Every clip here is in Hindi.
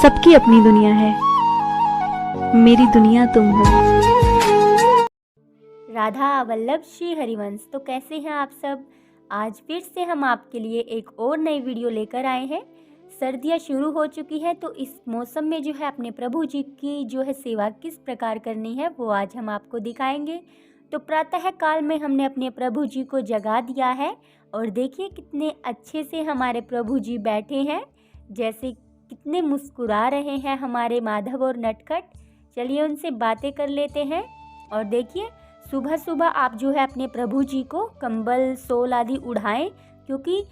सबकी अपनी दुनिया है, मेरी दुनिया तुम हो। राधा वल्लभ श्री हरिवंश। तो कैसे हैं आप सब। आज फिर से हम आपके लिए एक और नई वीडियो लेकर आए हैं। सर्दियां शुरू हो चुकी हैं, तो इस मौसम में जो है अपने प्रभु जी की जो है सेवा किस प्रकार करनी है वो आज हम आपको दिखाएंगे। तो प्रातः काल में हमने अपने प्रभु जी को जगा दिया है और देखिए कितने अच्छे से हमारे प्रभु जी बैठे हैं, जैसे कितने मुस्कुरा रहे हैं हमारे माधव और नटखट। चलिए उनसे बातें कर लेते हैं। और देखिए सुबह सुबह आप जो है अपने प्रभु जी को कंबल सोल आदि उड़ाएं, क्योंकि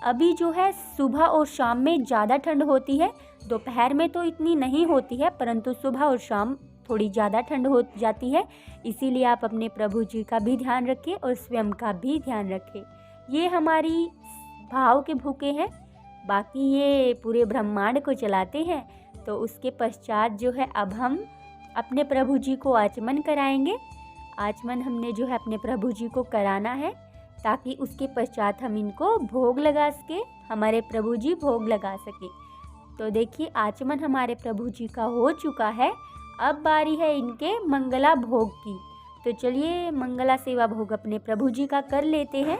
अभी जो है सुबह और शाम में ज़्यादा ठंड होती है। दोपहर में तो इतनी नहीं होती है, परंतु सुबह और शाम थोड़ी ज़्यादा ठंड हो जाती है। इसीलिए आप अपने प्रभु जी का भी ध्यान रखें और स्वयं का भी ध्यान रखें। ये हमारी भाव के भूखे हैं, बाकी ये पूरे ब्रह्मांड को चलाते हैं। तो उसके पश्चात जो है अब हम अपने प्रभु जी को आचमन कराएंगे। आचमन हमने जो है अपने प्रभु जी को कराना है, ताकि उसके पश्चात हम इनको भोग लगा सके, हमारे प्रभु जी भोग लगा सके। तो देखिए आचमन हमारे प्रभु जी का हो चुका है, अब बारी है इनके मंगला भोग की। तो चलिए मंगला सेवा भोग अपने प्रभु जी का कर लेते हैं।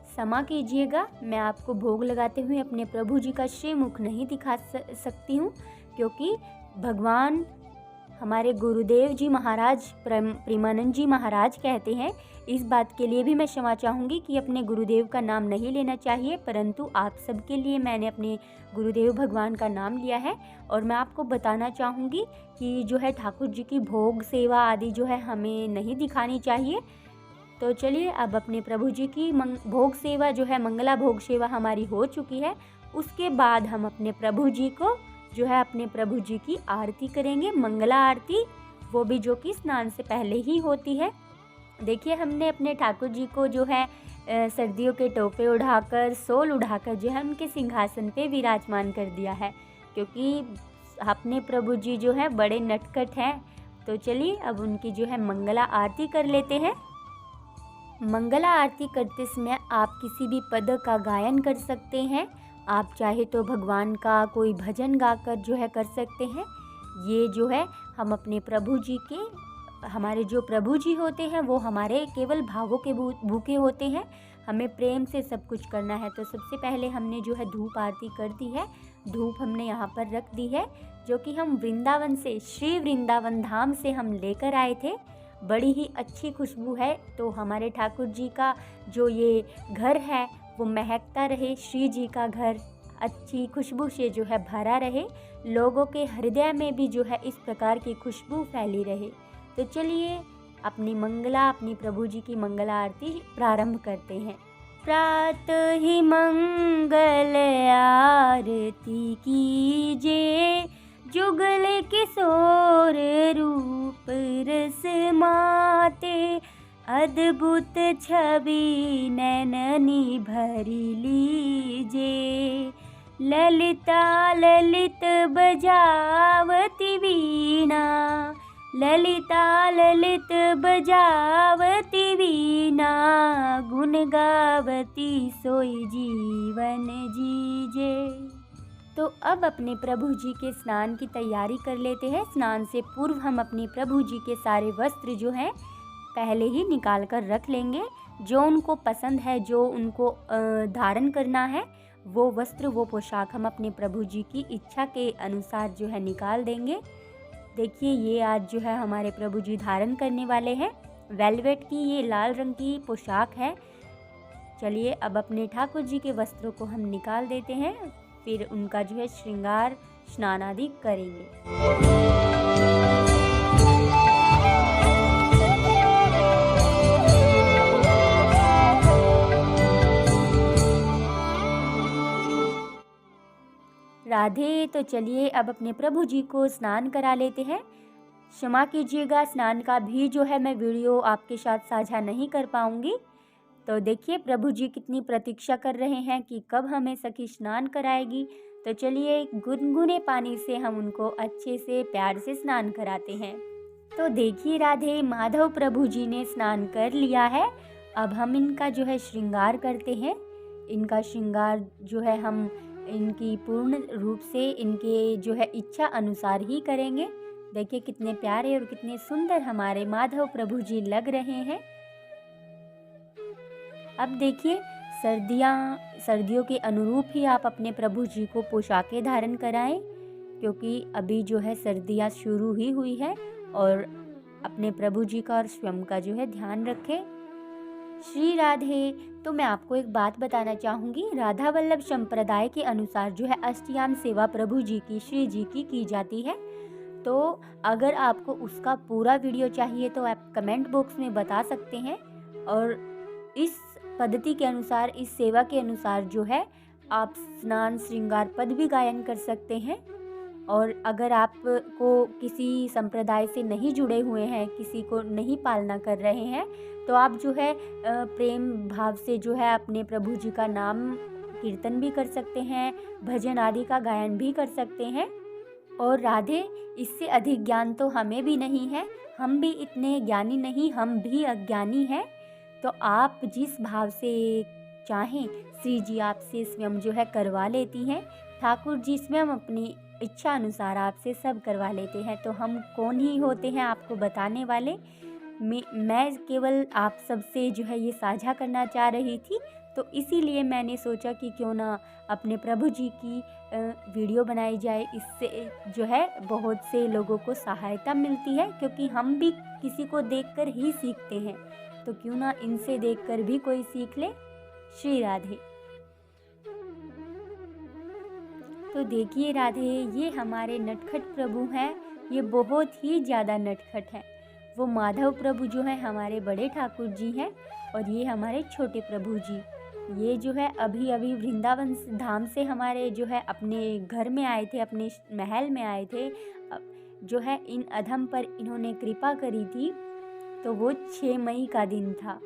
क्षमा कीजिएगा, मैं आपको भोग लगाते हुए अपने प्रभु जी का श्रीमुख नहीं दिखा सकती हूँ, क्योंकि भगवान हमारे गुरुदेव जी महाराज प्रेमानंद जी महाराज कहते हैं। इस बात के लिए भी मैं क्षमा चाहूँगी कि अपने गुरुदेव का नाम नहीं लेना चाहिए, परंतु आप सबके लिए मैंने अपने गुरुदेव भगवान का नाम लिया है। और मैं आपको बताना चाहूँगी कि जो है ठाकुर जी की भोग सेवा आदि जो है हमें नहीं दिखानी चाहिए। तो चलिए अब अपने प्रभु जी की भोग सेवा जो है मंगला भोग सेवा हमारी हो चुकी है। उसके बाद हम अपने प्रभु जी को जो है अपने प्रभु जी की आरती करेंगे, मंगला आरती, वो भी जो कि स्नान से पहले ही होती है। देखिए हमने अपने ठाकुर जी को जो है सर्दियों के टोपे उड़ाकर सोल उड़ाकर जो है उनके सिंहासन पे विराजमान कर दिया है, क्योंकि अपने प्रभु जी जो है बड़े नटखट हैं। तो चलिए अब उनकी जो है मंगला आरती कर लेते हैं। मंगला आरती करते समय आप किसी भी पद का गायन कर सकते हैं। आप चाहे तो भगवान का कोई भजन गाकर जो है कर सकते हैं। ये जो है हम अपने प्रभु जी के, हमारे जो प्रभु जी होते हैं वो हमारे केवल भावों के भूखे होते हैं। हमें प्रेम से सब कुछ करना है। तो सबसे पहले हमने जो है धूप आरती कर दी है। धूप हमने यहाँ पर रख दी है, जो कि हम वृंदावन से, श्री वृंदावन धाम से हम लेकर आए थे। बड़ी ही अच्छी खुशबू है। तो हमारे ठाकुर जी का जो ये घर है वो महकता रहे, श्री जी का घर अच्छी खुशबू से जो है भरा रहे, लोगों के हृदय में भी जो है इस प्रकार की खुशबू फैली रहे। तो चलिए अपनी प्रभु जी की मंगला आरती प्रारंभ करते हैं। प्रातः ही मंगल आरती कीजिए, जुगल किशोर रूप रस माते, अद्भुत छवि नैननी भरी लीजिए। ललिता ललित बजावती वीणा, ललिता ललित बजावती वीणा, गुण गावती सोई जीवन जीजे। तो अब अपने प्रभु जी के स्नान की तैयारी कर लेते हैं। स्नान से पूर्व हम अपने प्रभु जी के सारे वस्त्र जो हैं पहले ही निकाल कर रख लेंगे। जो उनको पसंद है, जो उनको धारण करना है, वो वस्त्र वो पोशाक हम अपने प्रभु जी की इच्छा के अनुसार जो है निकाल देंगे। देखिए ये आज जो है हमारे प्रभु जी धारण करने वाले हैं, वेलवेट की ये लाल रंग की पोशाक है। चलिए अब अपने ठाकुर जी के वस्त्रों को हम निकाल देते हैं, फिर उनका जो है श्रृंगार स्नान आदि करेंगे। राधे। तो चलिए अब अपने प्रभु जी को स्नान करा लेते हैं। क्षमा कीजिएगा, स्नान का भी जो है मैं वीडियो आपके साथ साझा नहीं कर पाऊंगी। तो देखिए प्रभु जी कितनी प्रतीक्षा कर रहे हैं कि कब हमें सखी स्नान कराएगी। तो चलिए गुनगुने पानी से हम उनको अच्छे से प्यार से स्नान कराते हैं। तो देखिए राधे माधव प्रभु जी ने स्नान कर लिया है। अब हम इनका जो है श्रृंगार करते हैं। इनका श्रृंगार जो है हम इनकी पूर्ण रूप से इनके जो है इच्छा अनुसार ही करेंगे। देखिए कितने प्यारे और कितने सुंदर हमारे माधव प्रभु जी लग रहे हैं। अब देखिए सर्दियों के अनुरूप ही आप अपने प्रभु जी को पोशाकें धारण कराएं, क्योंकि अभी जो है सर्दियाँ शुरू ही हुई है। और अपने प्रभु जी का और स्वयं का जो है ध्यान रखें। श्री राधे। तो मैं आपको एक बात बताना चाहूँगी, राधा वल्लभ संप्रदाय के अनुसार जो है अष्टयाम सेवा प्रभु जी की श्री जी की जाती है। तो अगर आपको उसका पूरा वीडियो चाहिए तो आप कमेंट बॉक्स में बता सकते हैं। और इस पद्धति के अनुसार, इस सेवा के अनुसार जो है आप स्नान श्रृंगार पद भी गायन कर सकते हैं। और अगर आपको किसी संप्रदाय से नहीं जुड़े हुए हैं, किसी को नहीं पालना कर रहे हैं, तो आप जो है प्रेम भाव से जो है अपने प्रभु जी का नाम कीर्तन भी कर सकते हैं, भजन आदि का गायन भी कर सकते हैं। और राधे, इससे अधिक ज्ञान तो हमें भी नहीं है, हम भी इतने ज्ञानी नहीं, हम भी अज्ञानी हैं। तो आप जिस भाव से चाहें श्री जी आपसे स्वयं जो है करवा लेती हैं। ठाकुर जी स्वयं अपनी इच्छा अनुसार आपसे सब करवा लेते हैं। तो हम कौन ही होते हैं आपको बताने वाले। मैं केवल आप सबसे जो है ये साझा करना चाह रही थी। तो इसीलिए मैंने सोचा कि क्यों ना अपने प्रभु जी की वीडियो बनाई जाए। इससे जो है बहुत से लोगों को सहायता मिलती है, क्योंकि हम भी किसी को देखकर ही सीखते हैं। तो क्यों ना इनसे देखकर भी कोई सीख ले। श्री राधे। तो देखिए राधे, ये हमारे नटखट प्रभु हैं, ये बहुत ही ज़्यादा नटखट हैं। वो माधव प्रभु जो है हमारे बड़े ठाकुर जी हैं, और ये हमारे छोटे प्रभु जी। ये जो है अभी अभी वृंदावन धाम से हमारे जो है अपने घर में आए थे, अपने महल में आए थे। जो है इन अधम पर इन्होंने कृपा करी थी, तो वो 6 मई का दिन था।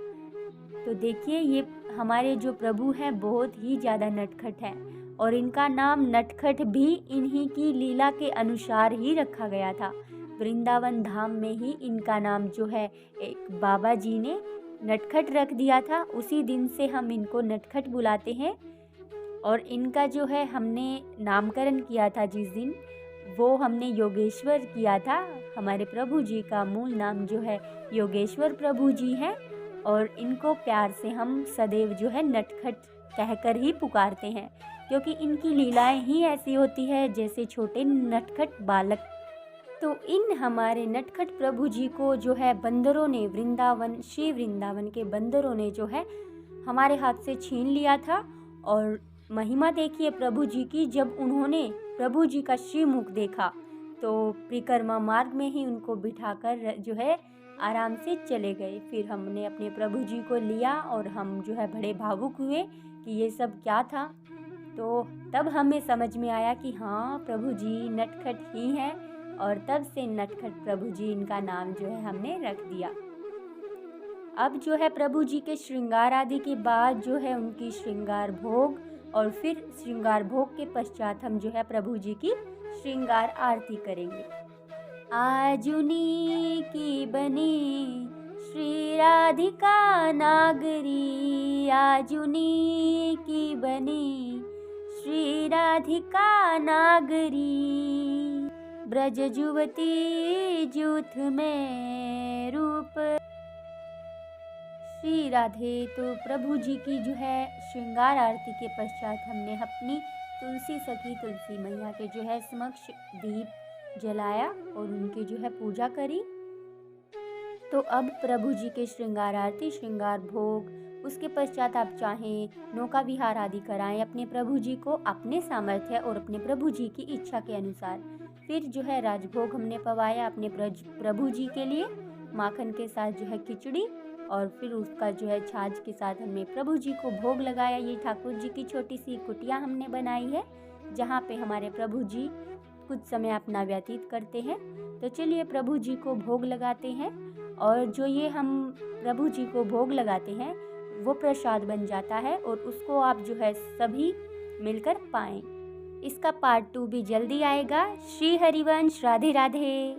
तो देखिए ये हमारे जो प्रभु हैं बहुत ही ज़्यादा नटखट हैं, और इनका नाम नटखट भी इन्हीं की लीला के अनुसार ही रखा गया था। वृंदावन धाम में ही इनका नाम जो है एक बाबा जी ने नटखट रख दिया था। उसी दिन से हम इनको नटखट बुलाते हैं। और इनका जो है हमने नामकरण किया था जिस दिन, वो हमने योगेश्वर किया था। हमारे प्रभु जी का मूल नाम जो है योगेश्वर प्रभु जी हैं, और इनको प्यार से हम सदैव जो है नटखट कहकर ही पुकारते हैं, क्योंकि इनकी लीलाएं ही ऐसी होती है जैसे छोटे नटखट बालक। तो इन हमारे नटखट प्रभु जी को जो है बंदरों ने, श्री वृंदावन के बंदरों ने जो है हमारे हाथ से छीन लिया था। और महिमा देखिए प्रभु जी की, जब उन्होंने प्रभु जी का श्रीमुख देखा तो परिक्रमा मार्ग में ही उनको बिठाकर जो है आराम से चले गए। फिर हमने अपने प्रभु जी को लिया और हम जो है बड़े भावुक हुए कि ये सब क्या था। तो तब हमें समझ में आया कि हाँ, प्रभु जी नटखट ही हैं, और तब से नटखट प्रभु जी इनका नाम जो है हमने रख दिया। अब जो है प्रभु जी के श्रृंगार आदि के बाद जो है उनकी श्रृंगार भोग, और फिर श्रृंगार भोग के पश्चात हम जो है प्रभु जी की श्रृंगार आरती करेंगे। आजुनी की बनी श्री राधिका नागरी, आजुनी की बनी श्री राधिका नागरी, ब्रज युवती जूथ में रूप। श्री राधे। तो प्रभु जी की जो है श्रृंगार आरती के पश्चात हमने अपनी तुलसी सखी तुलसी मैया के जो है समक्ष दीप जलाया और उनकी जो है पूजा करी। तो अब प्रभु जी के श्रृंगार आरती, श्रृंगार भोग, उसके पश्चात आप चाहें नौका विहार आदि कराएं अपने प्रभु जी को अपने सामर्थ्य और अपने प्रभु जी की इच्छा के अनुसार। फिर जो है राजभोग हमने पवाया अपने प्रभु जी के लिए, माखन के साथ जो है खिचड़ी, और फिर उसका जो है छाछ के साथ हमने प्रभु जी को भोग लगाया। ये ठाकुर जी की छोटी सी कुटिया हमने बनाई है, जहाँ पे हमारे प्रभु जी कुछ समय अपना व्यतीत करते हैं। तो चलिए प्रभु जी को भोग लगाते हैं, और जो ये हम प्रभु जी को भोग लगाते हैं वो प्रसाद बन जाता है, और उसको आप जो है सभी मिलकर पाएं। इसका पार्ट 2 भी जल्दी आएगा। श्री हरिवंश। राधे राधे।